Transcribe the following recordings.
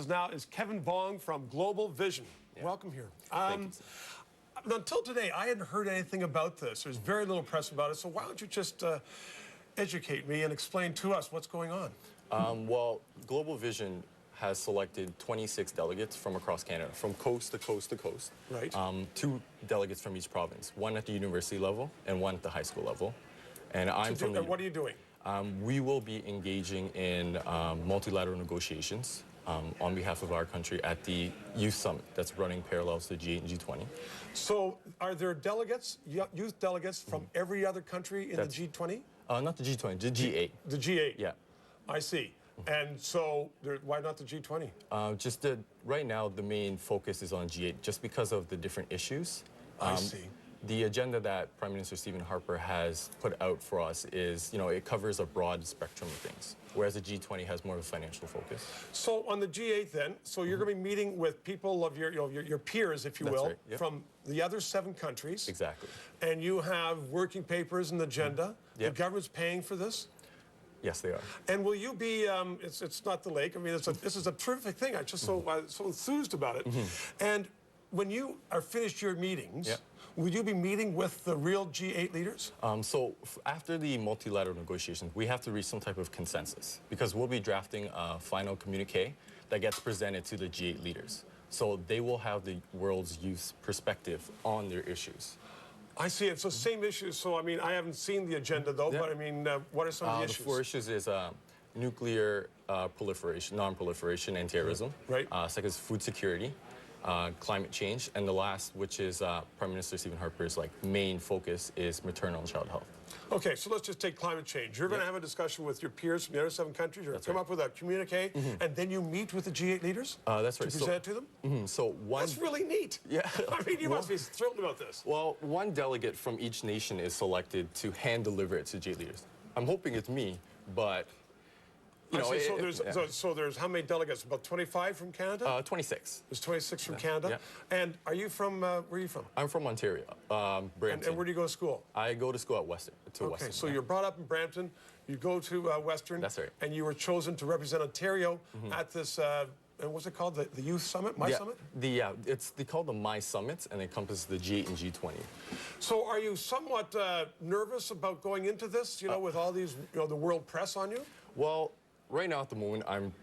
now is Kevin Vuong from Global Vision. Yeah. Welcome here. Thank you. Until today, I hadn't heard anything about this. There's very little press about it. So why don't you just educate me and explain to us what's going on? Well, Global Vision has selected 26 delegates from across Canada, from coast to coast to coast. Right. 2 delegates from each province, one at the university level and one at the high school level. And I'm from the... What are you doing? We will be engaging in multilateral negotiations on behalf of our country at the Youth Summit that's running parallels to G8 and G20. So are there delegates, youth delegates from every other country in the G20? Not the G20, the G8. The G8? Yeah. I see. And so why not the G20? Right now, the main focus is on G8 just because of the different issues. I see. The agenda that Prime Minister Stephen Harper has put out for us is, it covers a broad spectrum of things, whereas the G20 has more of a financial focus. So on the G8 then, so you're going to be meeting with people of your peers, if you will, right. Yep. from the other 7 countries. Exactly. And you have working papers and agenda. Yep. The government's paying for this? Yes, they are. And will you be, it's not the lake, I mean, this is a terrific thing. I'm just so enthused about it. And when you are finished your meetings, will you be meeting with the real G8 leaders? So after the multilateral negotiations, we have to reach some type of consensus because we'll be drafting a final communique that gets presented to the G8 leaders. So they will have the world's youth perspective on their issues. I see it. So same issues. So, I mean, I haven't seen the agenda, though, but, I mean, what are some of the issues? The 4 issues is nuclear proliferation, non-proliferation, and terrorism. Right. Second is food security, climate change, and the last, which is Prime Minister Stephen Harper's main focus, is maternal and child health. Okay, so let's just take climate change. You're going to have a discussion with your peers from the other 7 countries. You're going to come up with a communique, and then you meet with the G8 leaders? That's right. To present to them? That's really neat. Yeah. I mean, you must be thrilled about this. Well, 1 delegate from each nation is selected to hand-deliver it to G8 leaders. I'm hoping it's me, but... So there's how many delegates? About 25 from Canada? 26. There's 26 from Canada? Yeah. And are you from, where are you from? I'm from Ontario, Brampton. And where do you go to school? I go to school at Western. Okay, so you're brought up in Brampton, you go to Western. That's right. And you were chosen to represent Ontario at this, and what's it called, the Youth Summit, Summit? They call them My Summits, and it encompasses the G8 and G20. So are you somewhat nervous about going into this, with all these, the world press on you? Well, right now at the moment, I'm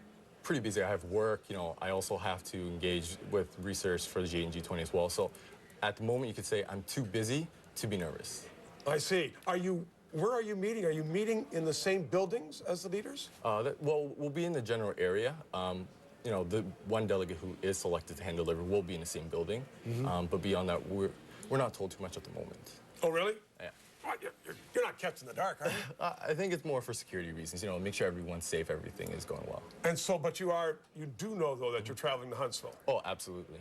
pretty busy. I have work, I also have to engage with research for the G8 and G20 as well. So at the moment, you could say I'm too busy to be nervous. I see. Where are you meeting? Are you meeting in the same buildings as the leaders? Well, we'll be in the general area. The 1 delegate who is selected to hand deliver will be in the same building. But beyond that, we're not told too much at the moment. Oh, really? Yeah. You're not kept in the dark, are you? I think it's more for security reasons, make sure everyone's safe, everything is going well. And so, but you do know, though, that you're traveling to Huntsville. Oh, absolutely.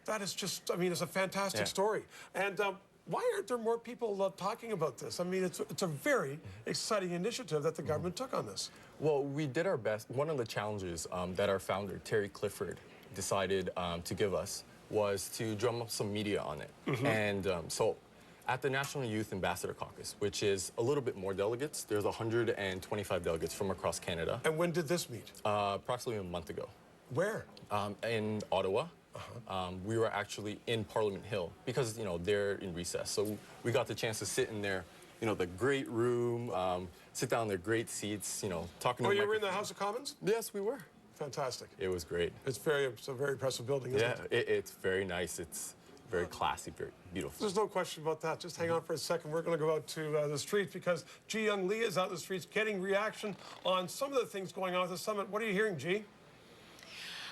That is just, I mean, it's a fantastic story. And why aren't there more people talking about this? I mean, it's a very exciting initiative that the government took on this. Well, we did our best. One of the challenges that our founder, Terry Clifford, decided to give us was to drum up some media on it. And so at the National Youth Ambassador Caucus, which is a little bit more delegates, there's 125 delegates from across Canada. And when did this meet? Approximately a month ago. Where? In Ottawa. We were actually in Parliament Hill because, they're in recess. So we got the chance to sit in their, the great room, sit down in their great seats, talking to you were in the House of Commons? Yes, we were. Fantastic. It was great. It's a very impressive building, isn't it? Yeah, it's very nice. It's very classy, very beautiful. There's no question about that. Just hang on for a second. We're going to go out to the streets because G. Young Lee is out in the streets getting reaction on some of the things going on at the summit. What are you hearing, G?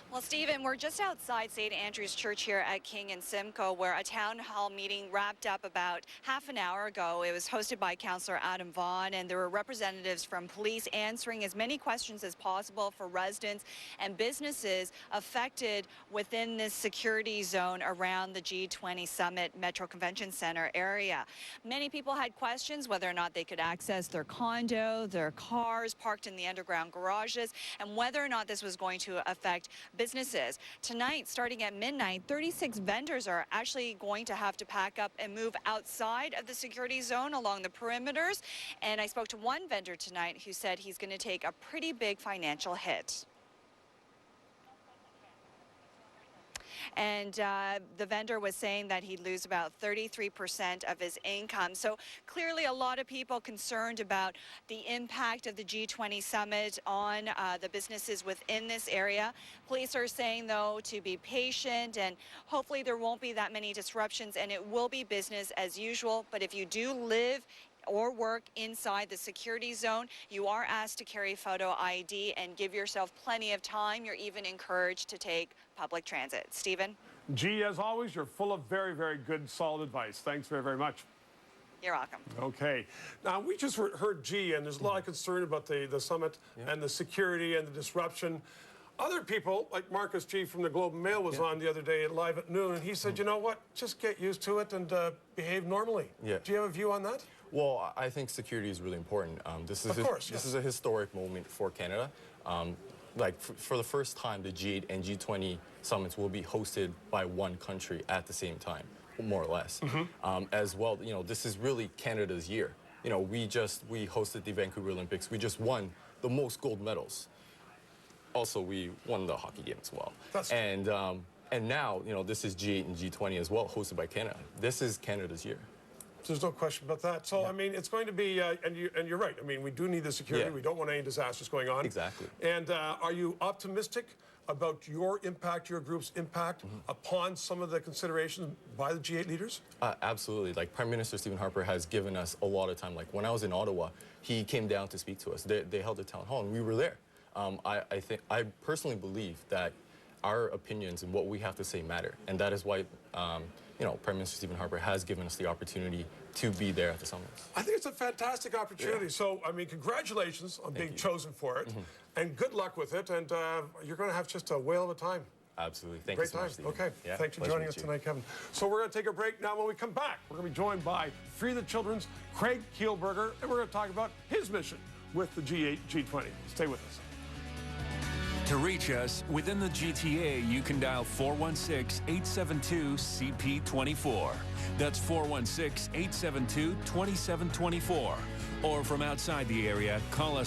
Well, Stephen, we're just outside St. Andrew's Church here at King and Simcoe, where a town hall meeting wrapped up about half an hour ago. It was hosted by Councillor Adam Vaughan, and there were representatives from police answering as many questions as possible for residents and businesses affected within this security zone around the G20 Summit Metro Convention Center area. Many people had questions whether or not they could access their condo, their cars parked in the underground garages, and whether or not this was going to affect businesses. Tonight, starting at midnight, 36 vendors are actually going to have to pack up and move outside of the security zone along the perimeters. And I spoke to one vendor tonight who said he's going to take a pretty big financial hit. and the vendor was saying that he'd lose about 33% of his income. So clearly a lot of people concerned about the impact of the G20 summit on the businesses within this area. Police are saying, though, to be patient, and hopefully there won't be that many disruptions, and it will be business as usual. But if you do live or work inside the security zone, you are asked to carry photo ID and give yourself plenty of time. You're even encouraged to take public transit. Stephen? G, as always, you're full of very, very good, solid advice. Thanks very, very much. You're welcome. Okay. Now, we just heard G, and there's a lot of concern about the summit and the security and the disruption. Other people, like Marcus G from the Globe and Mail was on the other day live at noon, and he said, you know what, just get used to it and behave normally. Yeah. Do you have a view on that? Well, I think security is really important. This is a historic moment for Canada. For the first time, the G8 and G20 summits will be hosted by one country at the same time, more or less. As well, this is really Canada's year. We hosted the Vancouver Olympics. We just won the most gold medals. Also, we won the hockey game as well. And now, this is G8 and G20 as well, hosted by Canada. This is Canada's year. There's no question about that. So, I mean, it's going to be, and you're right. I mean, we do need the security. We don't want any disasters going on. Exactly. And are you optimistic about your impact, your group's impact upon some of the considerations by the G8 leaders? Absolutely. Like, Prime Minister Stephen Harper has given us a lot of time. Like, when I was in Ottawa, he came down to speak to us. They held a town hall, and we were there. I personally believe that our opinions and what we have to say matter, and that is why Prime Minister Stephen Harper has given us the opportunity to be there at the summit. I think it's a fantastic opportunity. Yeah. So, I mean, congratulations on being chosen for it, and good luck with it. And you're going to have just a whale of a time. Absolutely. Thank you so much, Stephen. Okay. Yeah, thanks for joining us tonight, Kevin. So we're going to take a break now. When we come back, we're going to be joined by Free the Children's Craig Kielburger, and we're going to talk about his mission with the G8, G20. Stay with us. To reach us within the GTA, you can dial 416-872-CP24. That's 416-872-2724. Or from outside the area, call us